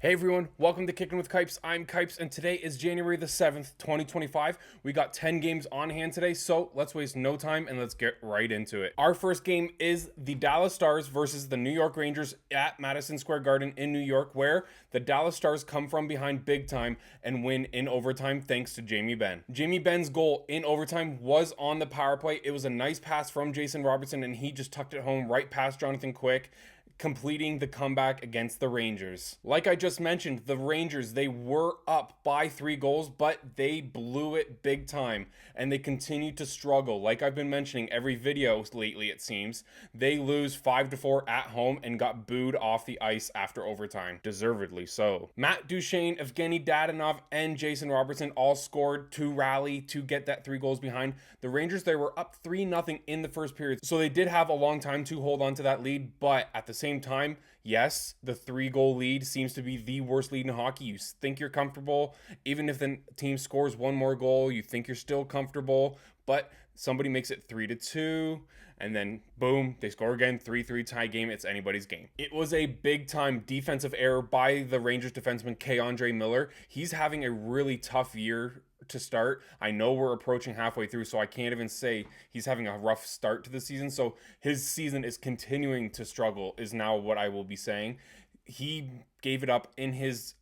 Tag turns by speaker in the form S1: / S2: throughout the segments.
S1: Hey everyone, welcome to Kicking with Kipes. I'm Kipes, and today is January the 7th, 2025. We got 10 games on hand today, so let's waste no time and let's get right into it. Our first game is the Dallas Stars versus the New York Rangers at Madison Square Garden in New York, where the Dallas Stars come from behind big time and win in overtime thanks to Jamie Benn. Jamie Benn's goal in overtime was on the power play. It was a nice pass from Jason Robertson, and he just tucked it home right past Jonathan Quick, completing the comeback against the Rangers. Like I just mentioned, the Rangers, they were up by 3 goals, but they blew it big time, and they continue to struggle. Like I've been mentioning every video lately, it seems. They lose 5-4 at home and got booed off the ice after overtime. Deservedly so. Matt Duchene, Evgeny Dadonov, and Jason Robertson all scored to rally to get that 3 goals behind. The Rangers, they were up 3-0 in the first period, so they did have a long time to hold on to that lead, but at the same time, yes, the 3-goal lead seems to be the worst lead in hockey. You think you're comfortable. Even if the team scores one more goal, you think you're still comfortable, but somebody makes it 3-2, and then boom, they score again, 3-3 tie game. It's anybody's game. It was a big time defensive error by the Rangers defenseman K-Andre Miller. He's having a really tough year to start. I know we're approaching halfway through, so I can't even say he's having a rough start to the season. So his season is continuing to struggle, is now what I will be saying. He gave it up in his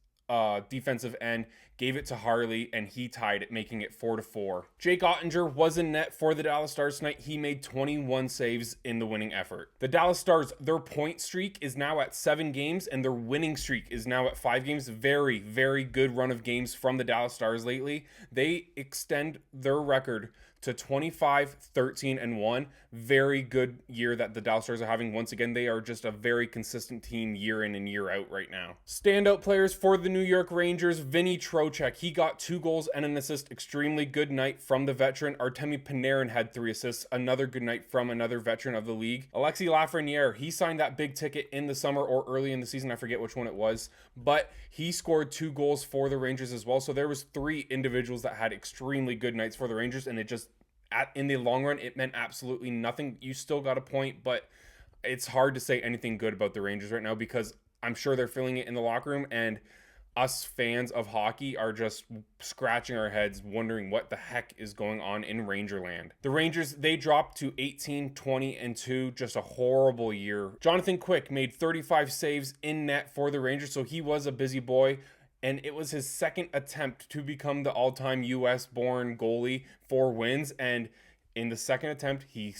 S1: defensive end, gave it to Harley, and he tied it, making it 4-4. Jake Ottinger was in net for the Dallas Stars tonight. He made 21 saves in the winning effort. The Dallas Stars, their point streak is now at 7 games, and their winning streak is now at 5 games. Very, very good run of games from the Dallas Stars lately. They extend their record to 25-13-1. Very good year that the Dallas Stars are having. Once again, they are just a very consistent team year in and year out right now. Standout players for the New York Rangers, Vinny Trocheck. He got 2 goals and an assist. Extremely good night from the veteran. Artemi Panarin had 3 assists. Another good night from another veteran of the league. Alexis Lafreniere, he signed that big ticket in the summer or early in the season. I forget which one it was, but he scored 2 goals for the Rangers as well. So there was 3 individuals that had extremely good nights for the Rangers, and it just in the long run, it meant absolutely nothing. You still got a point, but it's hard to say anything good about the Rangers right now because I'm sure they're feeling it in the locker room, and us fans of hockey are just scratching our heads wondering what the heck is going on in Rangerland. The Rangers, they dropped to 18-20-2, just a horrible year. Jonathan Quick made 35 saves in net for the Rangers, so he was a busy boy. And it was his second attempt to become the all-time U.S.-born goalie for wins. And in the second attempt, he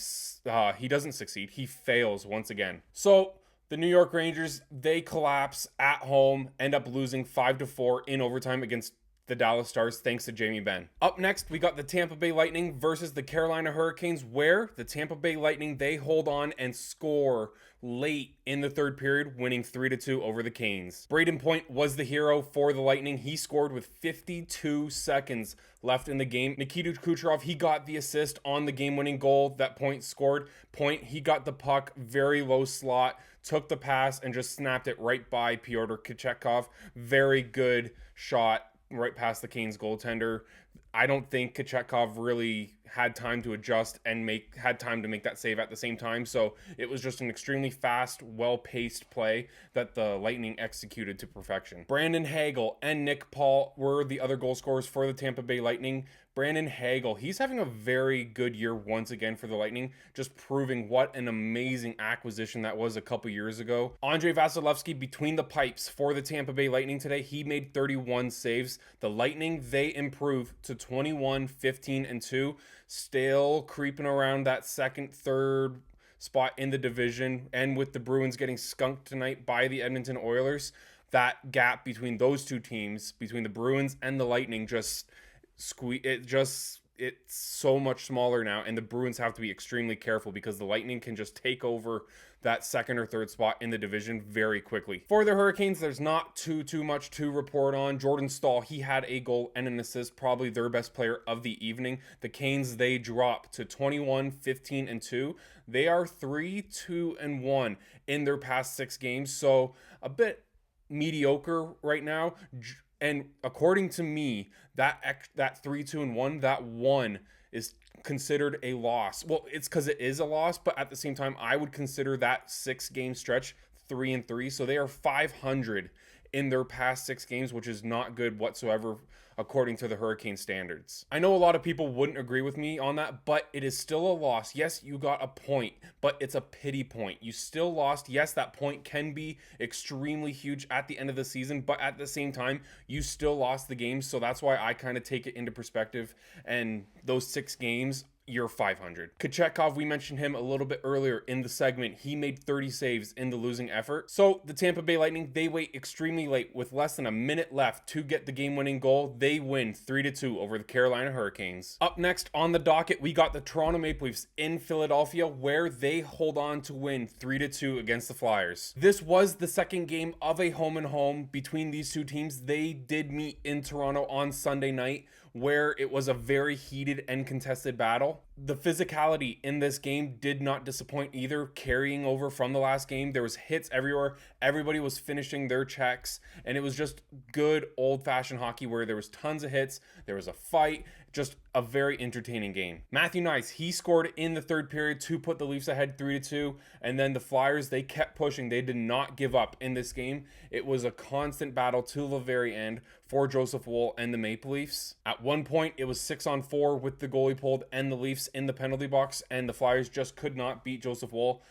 S1: doesn't succeed. He fails once again. So the New York Rangers, they collapse at home, end up losing 5-4 in overtime against the Dallas Stars thanks to Jamie Benn. Up next, we got the Tampa Bay Lightning versus the Carolina Hurricanes, where the Tampa Bay Lightning, they hold on and score late in the third period, winning 3-2 over the Canes. Braden Point was the hero for the Lightning. He scored with 52 seconds left in the game. Nikita Kucherov, he got the assist on the game-winning goal that Point scored. Point, he got the puck, very low slot, took the pass, and just snapped it right by Pyotr Kochetkov. Very good shot right past the Canes goaltender. I don't think Kochetkov really had time to adjust and had time to make that save at the same time. So it was just an extremely fast, well-paced play that the Lightning executed to perfection. Brandon Hagel and Nick Paul were the other goal scorers for the Tampa Bay Lightning. Brandon Hagel, he's having a very good year once again for the Lightning, just proving what an amazing acquisition that was a couple years ago. Andrei Vasilevsky between the pipes for the Tampa Bay Lightning today. He made 31 saves. The Lightning, they improved to 21-15-2, still creeping around that second, third spot in the division, and with the Bruins getting skunked tonight by the Edmonton Oilers, that gap between those two teams, between the Bruins and the Lightning, it's so much smaller now, and the Bruins have to be extremely careful because the Lightning can just take over that second or third spot in the division very quickly. For the Hurricanes, there's not too much to report on. Jordan Staal, he had a goal and an assist, probably their best player of the evening. The Canes, they drop to 21-15-2. They are 3-2-1 in their past 6 games, so a bit mediocre right now. And according to me, that 3-2-1, that one is considered a loss. Well, it's because it is a loss, but at the same time, I would consider that 6-game stretch 3-3. So they are 500 in their past 6 games, which is not good whatsoever according to the Hurricane standards. I know a lot of people wouldn't agree with me on that, but it is still a loss. Yes, you got a point, but it's a pity point. You still lost. Yes, that point can be extremely huge at the end of the season, but at the same time, you still lost the game. So that's why I kind of take it into perspective. And those 6 games, you're 500. Kochetkov, we mentioned him a little bit earlier in the segment. He made 30 saves in the losing effort. So the Tampa Bay Lightning, they wait extremely late with less than a minute left to get the game-winning goal. They win 3-2 over the Carolina Hurricanes. Up next on the docket, we got the Toronto Maple Leafs in Philadelphia, where they hold on to win 3-2 against the Flyers. This was the second game of a home and home between these two teams. They did meet in Toronto on Sunday night, where it was a very heated and contested battle. The physicality in this game did not disappoint either, carrying over from the last game. There was hits everywhere. Everybody was finishing their checks, and it was just good old-fashioned hockey where there was tons of hits, there was a fight, just a very entertaining game. Matthew Knies, he scored in the third period to put the Leafs ahead 3-2, and then the Flyers, they kept pushing. They did not give up in this game. It was a constant battle to the very end for Joseph Woll and the Maple Leafs. At one point, it was 6-on-4 with the goalie pulled and the Leafs in the penalty box, and the Flyers just could not beat Joseph Woll.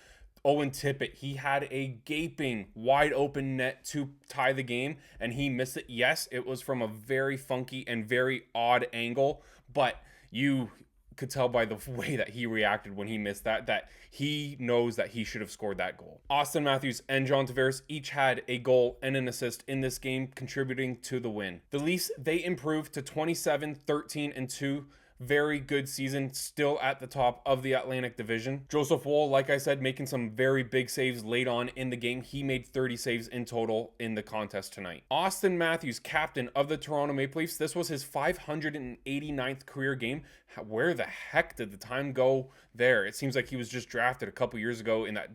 S1: Owen Tippett, he had a gaping, wide open net to tie the game, and he missed it. Yes, it was from a very funky and very odd angle, but you could tell by the way that he reacted when he missed that he knows that he should have scored that goal. Austin Matthews and John Tavares each had a goal and an assist in this game, contributing to the win. The Leafs, they improved to 27-13-2. Very good season, still at the top of the Atlantic Division. Joseph Woll, like I said, making some very big saves late on in the game. He made 30 saves in total in the contest tonight. Austin Matthews, captain of the Toronto Maple Leafs. This was his 589th career game. Where the heck did the time go there? It seems like he was just drafted a couple years ago in that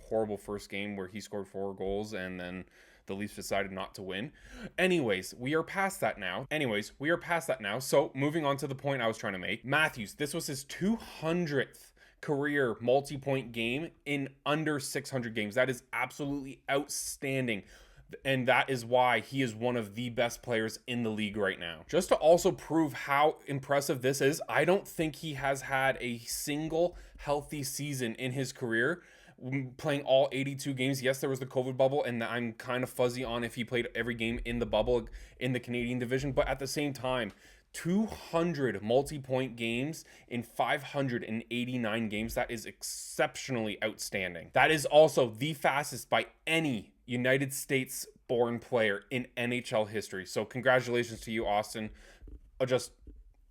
S1: horrible first game where he scored 4 goals and then the Leafs decided not to win. Anyways, we are past that now. So moving on to the point I was trying to make. Matthews, this was his 200th career multi-point game in under 600 games. That is absolutely outstanding. And that is why he is one of the best players in the league right now. Just to also prove how impressive this is, I don't think he has had a single healthy season in his career, playing all 82 games. Yes, there was the COVID bubble, and I'm kind of fuzzy on if he played every game in the bubble in the Canadian division, but at the same time, 200 multi-point games in 589 games. That is exceptionally outstanding. That is also the fastest by any United States born player in NHL history. So congratulations to you, Austin.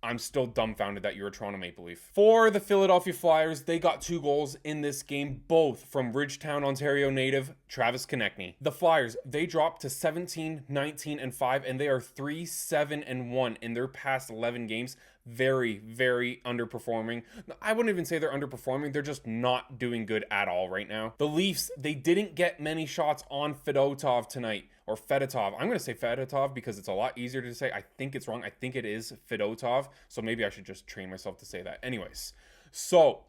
S1: I'm still dumbfounded that you're a Toronto Maple Leaf. For the Philadelphia Flyers, they got 2 goals in this game, both from Ridgetown, Ontario native Travis Konechny. The Flyers, they dropped to 17-19-5, and they are 3-7-1 in their past 11 games. Very, very underperforming. I wouldn't even say they're underperforming. They're just not doing good at all right now. The Leafs, they didn't get many shots on Fedotov tonight. Or Fedotov. I'm going to say Fedotov because it's a lot easier to say. I think it's wrong. I think it is Fedotov. So maybe I should just train myself to say that. Anyways, so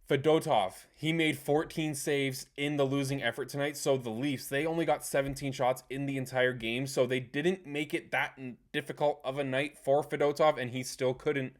S1: Fedotov, he made 14 saves in the losing effort tonight. So the Leafs, they only got 17 shots in the entire game. So they didn't make it that difficult of a night for Fedotov, and he still couldn't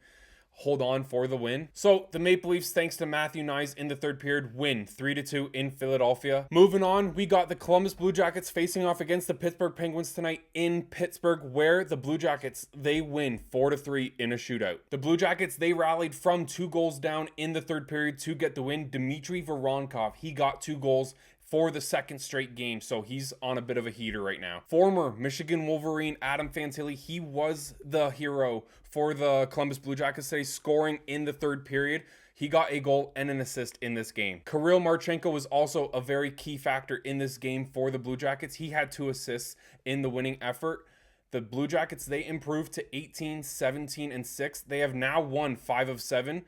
S1: hold on for the win. So the Maple Leafs, thanks to Matthew Knies in the third period, win 3-2 in Philadelphia. Moving on, we got the Columbus Blue Jackets facing off against the Pittsburgh Penguins tonight in Pittsburgh, where the Blue Jackets, they win 4-3 in a shootout. The Blue Jackets, they rallied from 2 goals down in the third period to get the win. Dmitry Voronkov, he got 2 goals for the second straight game, so he's on a bit of a heater right now. Former Michigan Wolverine Adam Fantilli, he was the hero for the Columbus Blue Jackets today, scoring in the third period. He got a goal and an assist in this game. Kirill Marchenko was also a very key factor in this game for the Blue Jackets. He had 2 assists in the winning effort. The Blue Jackets, they improved to 18-17-6. They have now won 5 of 7.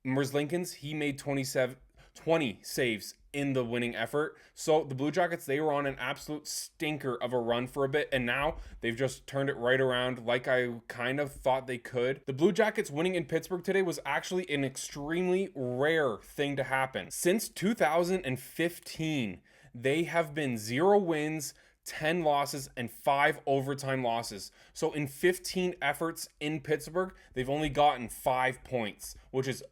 S1: Merzlikins, he made 20 saves in the winning effort. So the Blue Jackets, they were on an absolute stinker of a run for a bit, and now they've just turned it right around like I kind of thought they could. The Blue Jackets winning in Pittsburgh today was actually an extremely rare thing to happen. Since 2015, they have been 0 wins, 10 losses, and 5 overtime losses. So in 15 efforts in Pittsburgh, they've only gotten 5 points, which is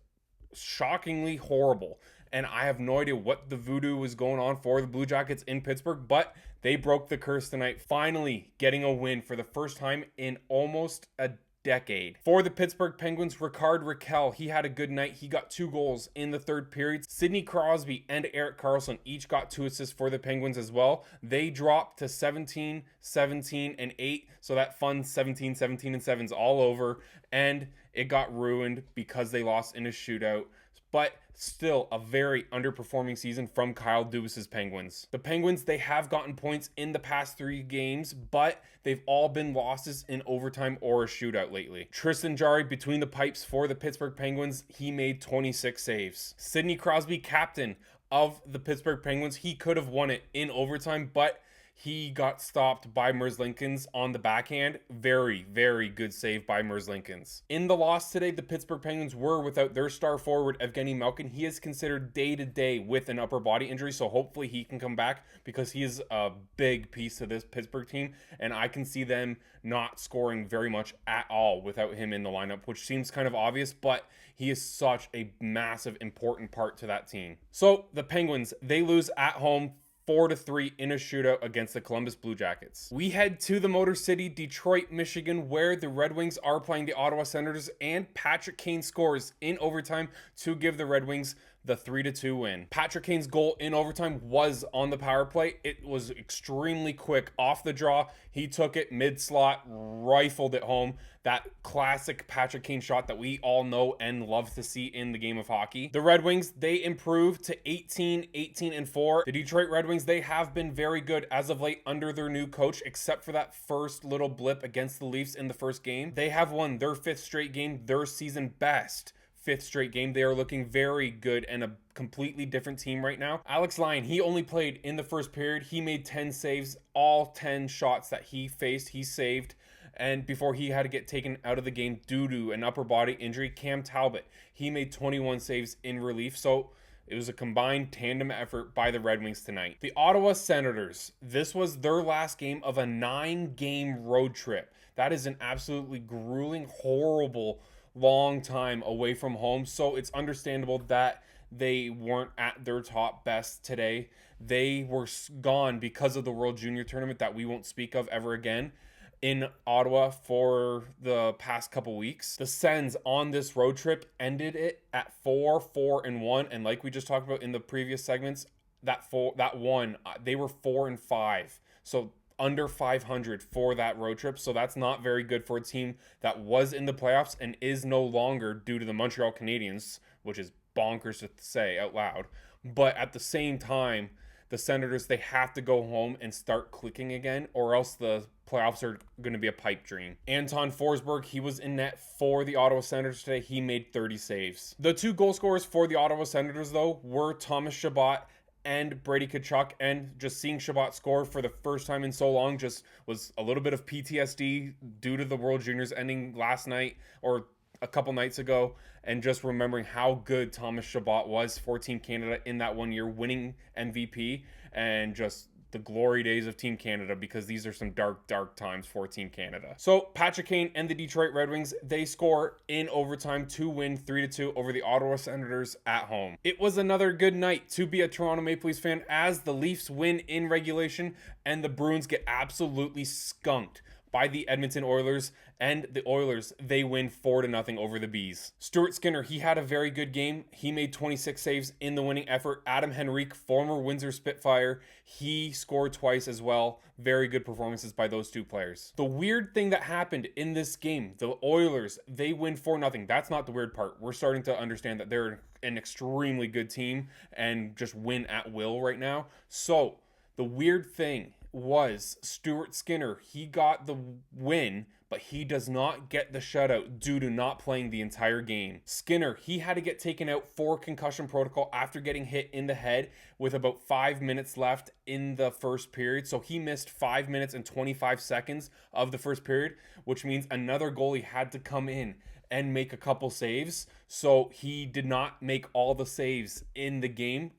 S1: shockingly horrible. And I have no idea what the voodoo was going on for the Blue Jackets in Pittsburgh, but they broke the curse tonight, finally getting a win for the first time in almost a decade. For the Pittsburgh Penguins, Rickard Rakell, he had a good night. He got 2 goals in the third period. Sidney Crosby and Erik Karlsson each got 2 assists for the Penguins as well. They dropped to 17, 17, and 8. So that fun 17, 17, and 7's all over. And it got ruined because they lost in a shootout. But still a very underperforming season from Kyle Dubas's Penguins. The Penguins, they have gotten points in the past 3 games, but they've all been losses in overtime or a shootout lately. Tristan Jarry between the pipes for the Pittsburgh Penguins, he made 26 saves. Sidney Crosby, captain of the Pittsburgh Penguins, he could have won it in overtime, but he got stopped by Merzlikins on the backhand. Very, very good save by Merzlikins. In the loss today, the Pittsburgh Penguins were without their star forward, Evgeny Malkin. He is considered day-to-day with an upper body injury, so hopefully he can come back because he is a big piece of this Pittsburgh team, and I can see them not scoring very much at all without him in the lineup, which seems kind of obvious, but he is such a massive, important part to that team. So the Penguins, they lose at home 4-3 in a shootout against the Columbus Blue Jackets. We head to the Motor City, Detroit, Michigan, where the Red Wings are playing the Ottawa Senators, and Patrick Kane scores in overtime to give the Red Wings the 3-2 win. Patrick Kane's goal in overtime was on the power play. It was extremely quick off the draw. He took it mid-slot, rifled it home. That classic Patrick Kane shot that we all know and love to see in the game of hockey. The Red Wings, they improved to 18-4. The Detroit Red Wings, they have been very good as of late under their new coach, except for that first little blip against the Leafs in the first game. They have won their 5th straight game, their season best 5th straight game. They are looking very good and a completely different team right now. Alex Lyon, he only played in the first period. He made 10 saves. All 10 shots that he faced, he saved. And before he had to get taken out of the game due to an upper body injury, Cam Talbot, he made 21 saves in relief. So it was a combined tandem effort by the Red Wings tonight. The Ottawa Senators, this was their last game of a 9-game road trip. That is an absolutely grueling, horrible, long time away from home. So it's understandable that they weren't at their top best today. They were gone because of the World Junior Tournament that we won't speak of ever again in Ottawa for the past couple weeks. The Sens on this road trip ended it at 4-1, and like we just talked about in the previous segments, that one they were 4-5, so under 500 for that road trip. So that's not very good for a team that was in the playoffs and is no longer due to the Montreal Canadiens, which is bonkers to say out loud. But at the same time, the Senators, they have to go home and start clicking again, or else the playoffs are going to be a pipe dream. Anton Forsberg, he was in net for the Ottawa Senators today. He made 30 saves. The 2 goal scorers for the Ottawa Senators, though, were Thomas Chabot and Brady Tkachuk, and just seeing Chabot score for the first time in so long just was a little bit of PTSD due to the World Juniors ending last night or a couple nights ago, and just remembering how good Thomas Chabot was for Team Canada in that 1 year, winning MVP, and just the glory days of Team Canada, because these are some dark times for Team Canada. So Patrick Kane and the Detroit Red Wings, they score in overtime to win 3-2 over the Ottawa Senators at home. It was another good night to be a Toronto Maple Leafs fan, as the Leafs win in regulation and the Bruins get absolutely skunked by the Edmonton Oilers, and the Oilers, they win 4-0 over the Bees. Stuart Skinner, he had a very good game. He made 26 saves in the winning effort. Adam Henrique, former Windsor Spitfire, he scored twice as well. Very good performances by those 2 players. The weird thing that happened in this game, the Oilers, they win 4-0. That's not the weird part. We're starting to understand that they're an extremely good team and just win at will right now. So the weird thing was Stuart Skinner, he got the win, but he does not get the shutout due to not playing the entire game. Skinner, he had to get taken out for concussion protocol after getting hit in the head with about 5 minutes left in the first period. So he missed 5 minutes and 25 seconds of the first period, which means another goalie had to come in and make a couple saves. So he did not make all the saves in the game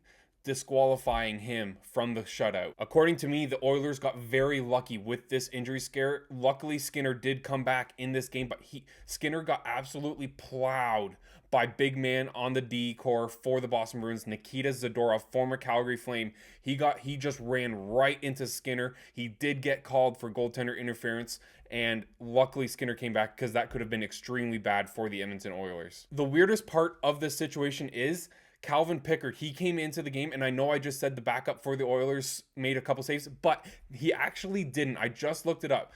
S1: disqualifying him from the shutout. According to me, the Oilers got very lucky with this injury scare. Luckily, Skinner did come back in this game, but Skinner got absolutely plowed by big man on the D core for the Boston Bruins, Nikita Zadorov, former Calgary Flame. He just ran right into Skinner. He did get called for goaltender interference, and luckily Skinner came back because that could have been extremely bad for the Edmonton Oilers. The weirdest part of this situation is Calvin Pickard. He came into the game, and I know I just said the backup for the Oilers made a couple saves, but he actually didn't. I just looked it up.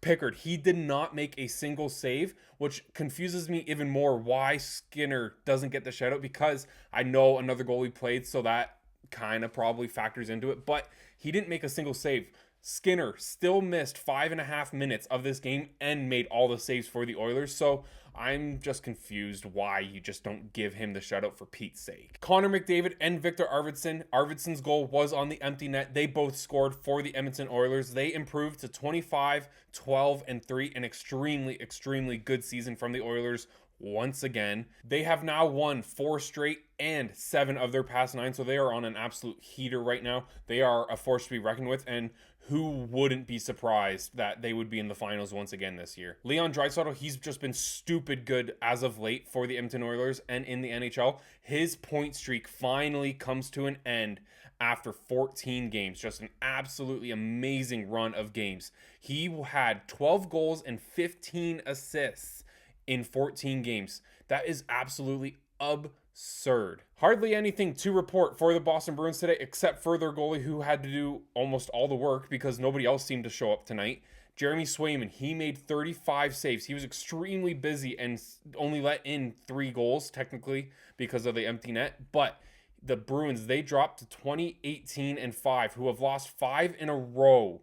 S1: Pickard, he did not make a single save, which confuses me even more why Skinner doesn't get the shutout, because I know another goalie played, so that kind of probably factors into it, but he didn't make a single save. Skinner still missed 5.5 minutes of this game and made all the saves for the Oilers, so I'm just confused why you just don't give him the shutout for Pete's sake. Connor McDavid and Victor Arvidsson. Arvidsson's goal was on the empty net. They both scored for the Edmonton Oilers. They improved to 25, 12, and 3. An extremely, extremely good season from the Oilers once again. They have now won 4 straight and 7 of their past 9, so they are on an absolute heater right now. They are a force to be reckoned with, and who wouldn't be surprised that they would be in the finals once again this year? Leon Draisaitl, he's just been stupid good as of late for the Edmonton Oilers and in the NHL. His point streak finally comes to an end after 14 games. Just an absolutely amazing run of games. He had 12 goals and 15 assists in 14 games. That is absolutely absurd. Hardly anything to report for the Boston Bruins today, except for their goalie, who had to do almost all the work because nobody else seemed to show up tonight. Jeremy Swayman, he made 35 saves. He was extremely busy and only let in 3 goals, technically, because of the empty net. But the Bruins, they dropped to 20-18-5, who have lost 5 in a row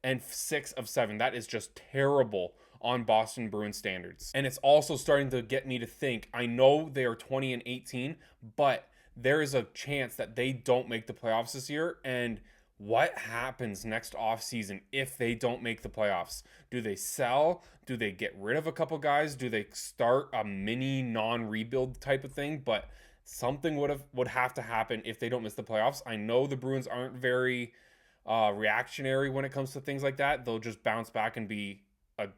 S1: and 6 of 7. That is just terrible on Boston Bruins standards. And it's also starting to get me to think, I know they are 20-18, but there is a chance that they don't make the playoffs this year. And what happens next offseason if they don't make the playoffs? Do they sell? Do they get rid of a couple guys? Do they start a mini non-rebuild type of thing? But something would have to happen if they don't miss the playoffs. I know the Bruins aren't very reactionary when it comes to things like that. They'll just bounce back and be a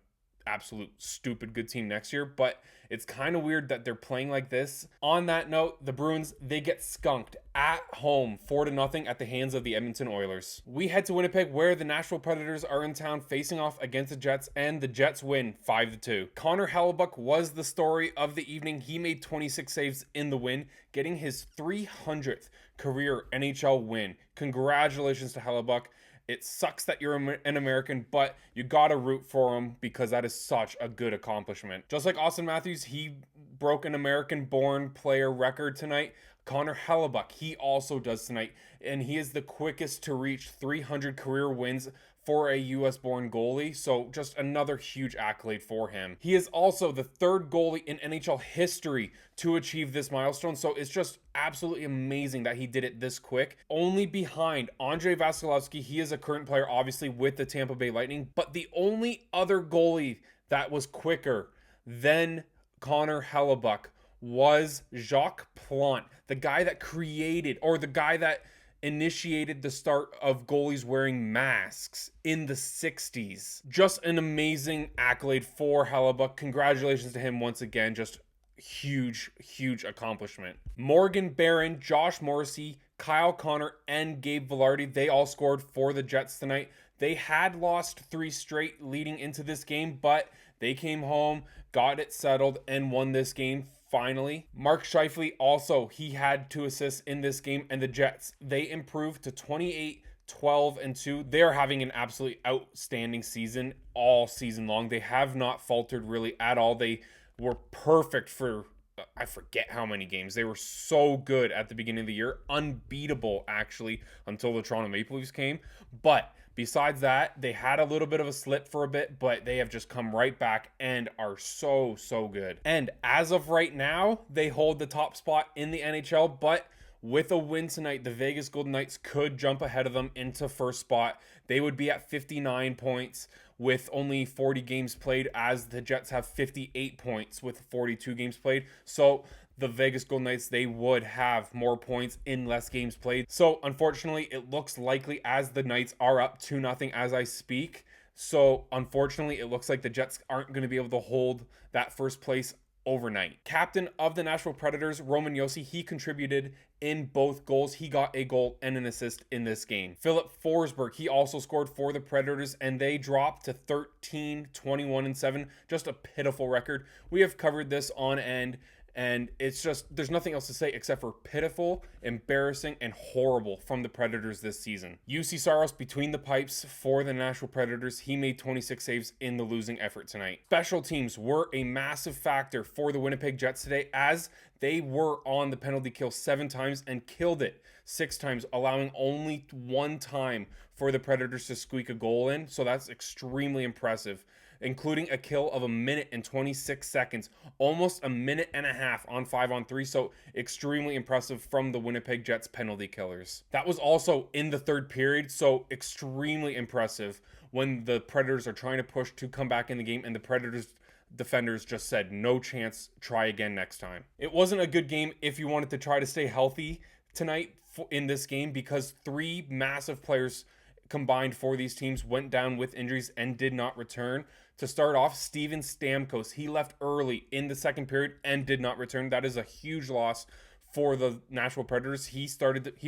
S1: absolute stupid good team next year, but it's kind of weird that they're playing like this. On that note, the Bruins, they get skunked at home 4-0 at the hands of the Edmonton Oilers. We head to Winnipeg, where the Nashville Predators are in town facing off against the Jets, and the Jets win 5-2. Connor Hellebuyck was the story of the evening. He made 26 saves in the win, getting his 300th career NHL win. Congratulations to Hellebuyck. It sucks that you're an American, but you gotta root for him because that is such a good accomplishment. Just like Austin Matthews, he broke an American-born player record tonight. Connor Hellebuyck, he also does tonight, and he is the quickest to reach 300 career wins for a U.S.-born goalie, so just another huge accolade for him. He is also the 3rd goalie in NHL history to achieve this milestone, so it's just absolutely amazing that he did it this quick. Only behind Andrei Vasilevsky, he is a current player, obviously, with the Tampa Bay Lightning, but the only other goalie that was quicker than Connor Hellebuyck was Jacques Plante, the guy that created, or the guy that initiated the start of goalies wearing masks in the 60s. Just an amazing accolade for Hellebuyck. Congratulations to him once again. Just huge, huge accomplishment. Morgan Barron, Josh Morrissey, Kyle Connor, and Gabe Vilardi, they all scored for the Jets tonight. They had lost 3 straight leading into this game, but they came home, got it settled, and won this game finally. Mark Scheifele also, he had 2 assists in this game, and the Jets, they improved to 28-12-2. They're having an absolutely outstanding season all season long. They have not faltered really at all. They were perfect for, I forget how many games. They were so good at the beginning of the year. Unbeatable, actually, until the Toronto Maple Leafs came. But besides that, they had a little bit of a slip for a bit, but they have just come right back and are so, so good. And as of right now, they hold the top spot in the NHL, but with a win tonight, the Vegas Golden Knights could jump ahead of them into first spot. They would be at 59 points with only 40 games played, as the Jets have 58 points with 42 games played. So the Vegas Golden Knights, they would have more points in less games played. So unfortunately, it looks likely as the Knights are up 2-0 as I speak. So unfortunately, it looks like the Jets aren't going to be able to hold that first place overnight. Captain of the Nashville Predators, Roman Josi, he contributed in both goals. He got a goal and an assist in this game. Philip Forsberg, he also scored for the Predators, and they dropped to 13, 21, and 7. Just a pitiful record. We have covered this on end, and it's just, there's nothing else to say except for pitiful, embarrassing, and horrible from the Predators this season. UC Saros between the pipes for the Nashville Predators. He made 26 saves in the losing effort tonight. Special teams were a massive factor for the Winnipeg Jets today, as they were on the penalty kill 7 times and killed it 6 times, allowing only 1 time for the Predators to squeak a goal in. So that's extremely impressive, including a kill of 1 minute and 26 seconds, almost a minute and a half on 5-on-3. So extremely impressive from the Winnipeg Jets penalty killers. That was also in the third period, so extremely impressive when the Predators are trying to push to come back in the game, and the Predators defenders just said, no chance, try again next time. It wasn't a good game if you wanted to try to stay healthy tonight in this game, because 3 massive players combined for these teams went down with injuries and did not return. To start off, Steven Stamkos, he left early in the second period and did not return. That is a huge loss for the Nashville Predators. He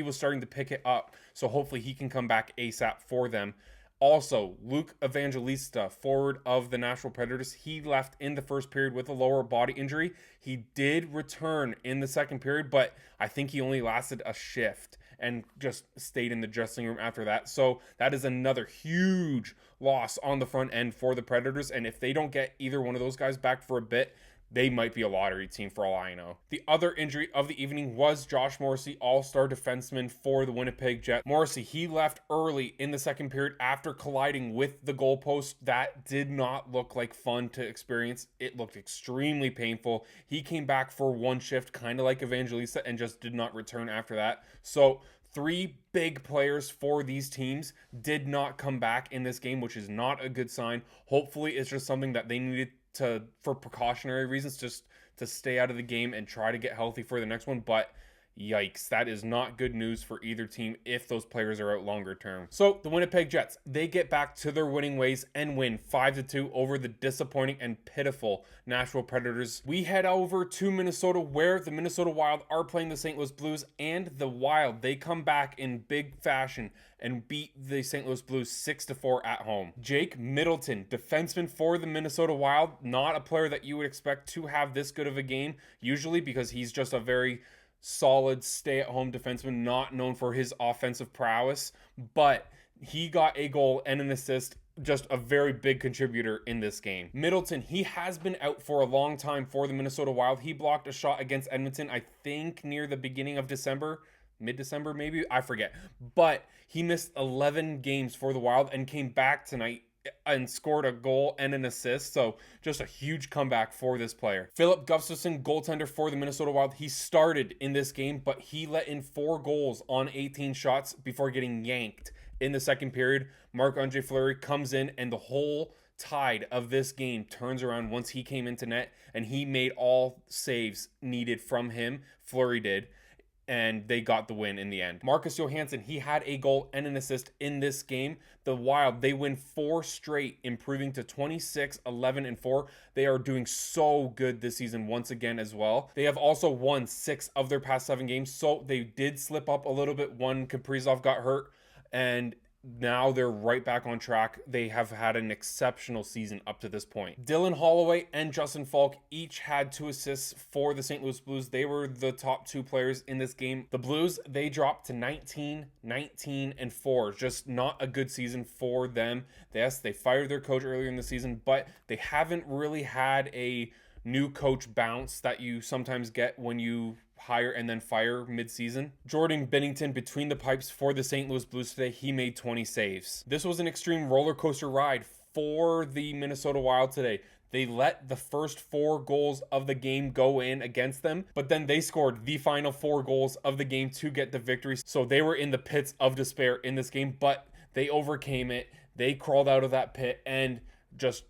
S1: was starting to pick it up, so hopefully he can come back ASAP for them. Also, Luke Evangelista, forward of the Nashville Predators, he left in the first period with a lower body injury. He did return in the second period, but I think he only lasted a shift and just stayed in the dressing room after that. So that is another huge loss on the front end for the Predators. And if they don't get either one of those guys back for a bit, they might be a lottery team for all I know. The other injury of the evening was Josh Morrissey, all-star defenseman for the Winnipeg Jets. Morrissey, he left early in the second period after colliding with the goalpost. That did not look like fun to experience. It looked extremely painful. He came back for 1 shift, kind of like Evangelista, and just did not return after that. So 3 big players for these teams did not come back in this game, which is not a good sign. Hopefully it's just something that they needed for precautionary reasons, just to stay out of the game and try to get healthy for the next one. But yikes, that is not good news for either team if those players are out longer term. So the Winnipeg Jets, they get back to their winning ways and win 5-2 over the disappointing and pitiful Nashville Predators. We head over to Minnesota, where the Minnesota Wild are playing the St. Louis Blues, and the Wild, they come back in big fashion and beat the St. Louis Blues 6-4 at home. Jake Middleton, defenseman for the Minnesota Wild, not a player that you would expect to have this good of a game usually, because he's just a very solid stay-at-home defenseman, not known for his offensive prowess, but he got a goal and an assist, just a very big contributor in this game. Middleton, he has been out for a long time for the Minnesota Wild. He blocked a shot against Edmonton, I think near the beginning of December, mid-December maybe, I forget, but he missed 11 games for the Wild and came back tonight and scored a goal and an assist. So just a huge comeback for this player. Philip Gustafsson, goaltender for the Minnesota Wild, he started in this game, but he let in 4 goals on 18 shots before getting yanked in the second period. Marc-Andre Fleury comes in, and the whole tide of this game turns around once he came into net, and he made all saves needed from him. Fleury did, and they got the win in the end. Marcus Johansson, he had a goal and an assist in this game. The Wild, they win 4 straight, improving to 26, 11, and 4. They are doing so good this season once again as well. They have also won 6 of their past 7 games, so they did slip up a little bit. One, Kaprizov got hurt, and now they're right back on track. They have had an exceptional season up to this point. Dylan Holloway and Justin Falk each had 2 assists for the St. Louis Blues. They were the top 2 players in this game. The Blues, they dropped to 19, 19, and 4. Just not a good season for them. Yes, they fired their coach earlier in the season, but they haven't really had a new coach bounce that you sometimes get when you hire and then fire mid-season. Jordan Binnington between the pipes for the St. Louis Blues today. He made 20 saves. This was an extreme roller coaster ride for the Minnesota Wild today. They let the first 4 goals of the game go in against them, but then they scored the final 4 goals of the game to get the victory. So they were in the pits of despair in this game, but they overcame it. They crawled out of that pit and just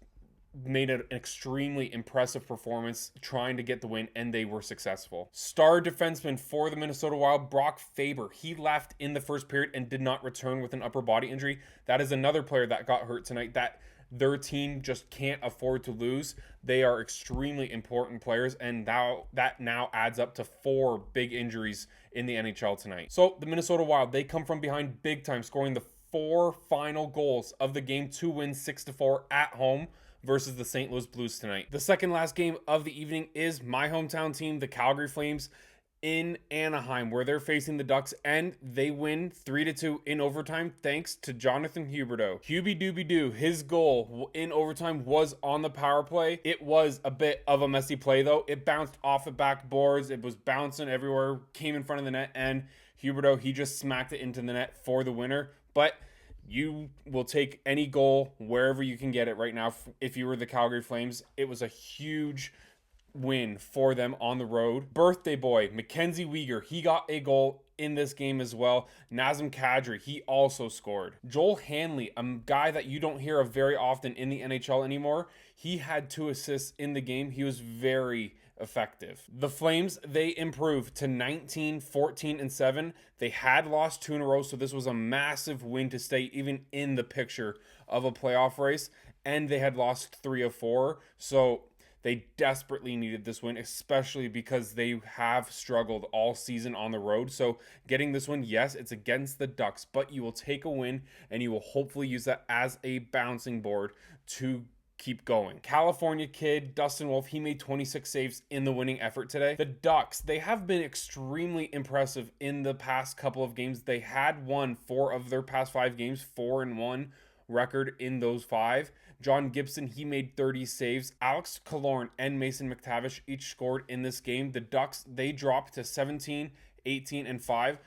S1: made an extremely impressive performance trying to get the win, and they were successful. Star defenseman for the Minnesota Wild, Brock Faber, he left in the first period and did not return with an upper body injury. That is another player that got hurt tonight that their team just can't afford to lose. They are extremely important players, and that now adds up to 4 big injuries in the NHL tonight. So the Minnesota Wild, they come from behind big time, scoring the 4 final goals of the game to win 6-4 at home versus the St. Louis Blues tonight. The second last game of the evening is my hometown team, the Calgary Flames, in Anaheim, where they're facing the Ducks, and they win 3-2 in overtime thanks to Jonathan Huberdeau. Hubie Doobie Doo, his goal in overtime was on the power play. It was a bit of a messy play though. It bounced off the backboards. It was bouncing everywhere, came in front of the net, and Huberdeau, he just smacked it into the net for the winner. But you will take any goal wherever you can get it right now. If you were the Calgary Flames, it was a huge win for them on the road. Birthday boy, Mackenzie Weegar, he got a goal in this game as well. Nazem Kadri, he also scored. Joel Hanley, a guy that you don't hear of very often in the NHL anymore, he had 2 assists in the game. He was very effective. The Flames, they improved to 19, 14, and 7. They had lost 2 in a row, so this was a massive win to stay even in the picture of a playoff race, and they had lost 3 of 4, so they desperately needed this win, especially because they have struggled all season on the road. So getting this win, yes, it's against the Ducks, but you will take a win and you will hopefully use that as a bouncing board to keep going. California kid Dustin Wolf, he made 26 saves in the winning effort today. The Ducks, they have been extremely impressive in the past couple of games. They had won 4 of their past 5 games, 4-1 record in those 5. John Gibson, he made 30 saves. Alex Killorn and Mason McTavish each scored in this game. The Ducks, they dropped to 17, 18, and 5.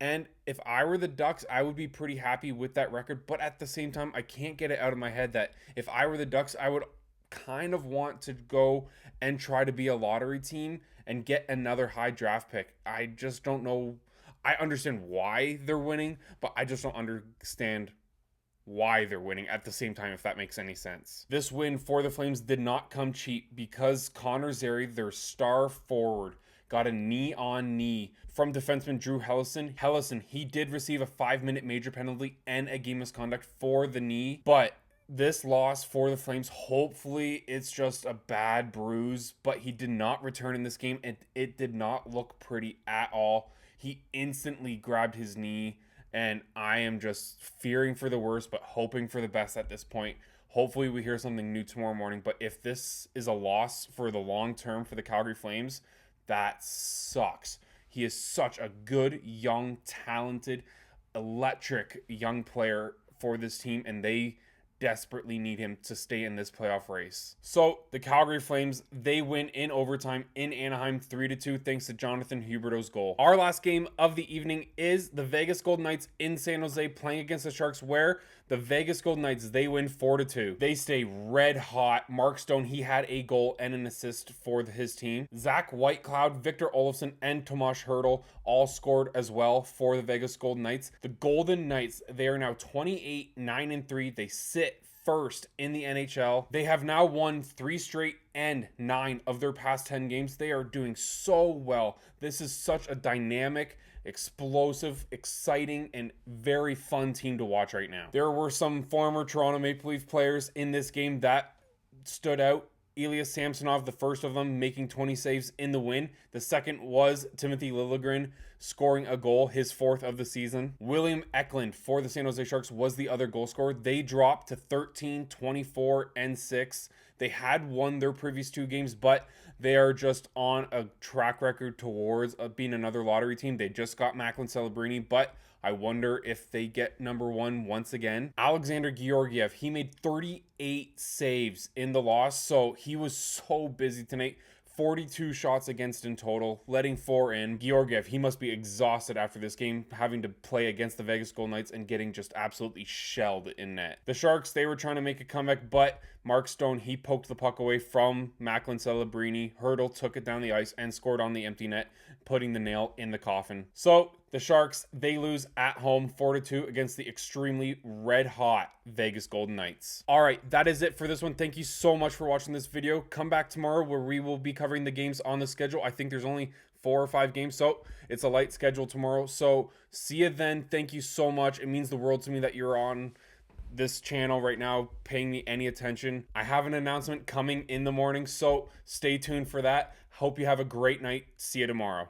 S1: And if I were the Ducks, I would be pretty happy with that record. But at the same time, I can't get it out of my head that if I were the Ducks, I would kind of want to go and try to be a lottery team and get another high draft pick. I just don't know. I understand why they're winning, but I just don't understand why they're winning at the same time, if that makes any sense. This win for the Flames did not come cheap because Connor Zary, their star forward, got a knee-on-knee from defenseman Drew Hellison. Hellison, he did receive a 5-minute major penalty and a game misconduct for the knee, but this loss for the Flames, hopefully it's just a bad bruise, but he did not return in this game, and it did not look pretty at all. He instantly grabbed his knee, and I am just fearing for the worst, but hoping for the best at this point. Hopefully we hear something new tomorrow morning. But if this is a loss for the long term for the Calgary Flames, that sucks. He is such a good, young, talented, electric young player for this team, and they desperately need him to stay in this playoff race. So the Calgary Flames, they win in overtime in Anaheim 3-2 thanks to Jonathan Huberdeau's goal. Our last game of the evening is the Vegas Golden Knights in San Jose playing against the Sharks, where the Vegas Golden Knights, they win 4-2. They stay red hot. Mark Stone, he had a goal and an assist for his team. Zach Whitecloud, Victor Olofsson, and Tomas Hertl all scored as well for the Vegas Golden Knights. The Golden Knights, they are now 28-9-3. They sit first in the NHL. They have now won 3 straight and 9 of their past 10 games. They are doing so well. This is such a dynamic, explosive, exciting, and very fun team to watch right now. There were some former Toronto Maple Leaf players in this game that stood out. Ilya Samsonov, the first of them, making 20 saves in the win. The second was Timothy Liljegren scoring a goal, his 4th of the season. William Eklund for the San Jose Sharks was the other goal scorer. They dropped to 13, 24, and 6. They had won their previous 2 games, but they are just on a track record towards being another lottery team. They just got Macklin Celebrini, but I wonder if they get number 1 once again. Alexander Georgiev, he made 38 saves in the loss, so he was so busy tonight. 42 shots against in total, letting 4 in. Georgiev, he must be exhausted after this game, having to play against the Vegas Golden Knights and getting just absolutely shelled in net. The Sharks, they were trying to make a comeback, but Mark Stone, he poked the puck away from Macklin Celebrini. Hertl took it down the ice and scored on the empty net, putting the nail in the coffin. So The Sharks, they lose at home 4-2 against the extremely red hot Vegas Golden Knights. All right, that is it for this one. Thank you so much for watching this video. Come back tomorrow where we will be covering the games on the schedule. I think there's only 4 or 5 games, so it's a light schedule tomorrow. So see you then. Thank you so much. It means the world to me that you're on this channel right now, paying me any attention. I have an announcement coming in the morning, so stay tuned for that. Hope you have a great night. See you tomorrow.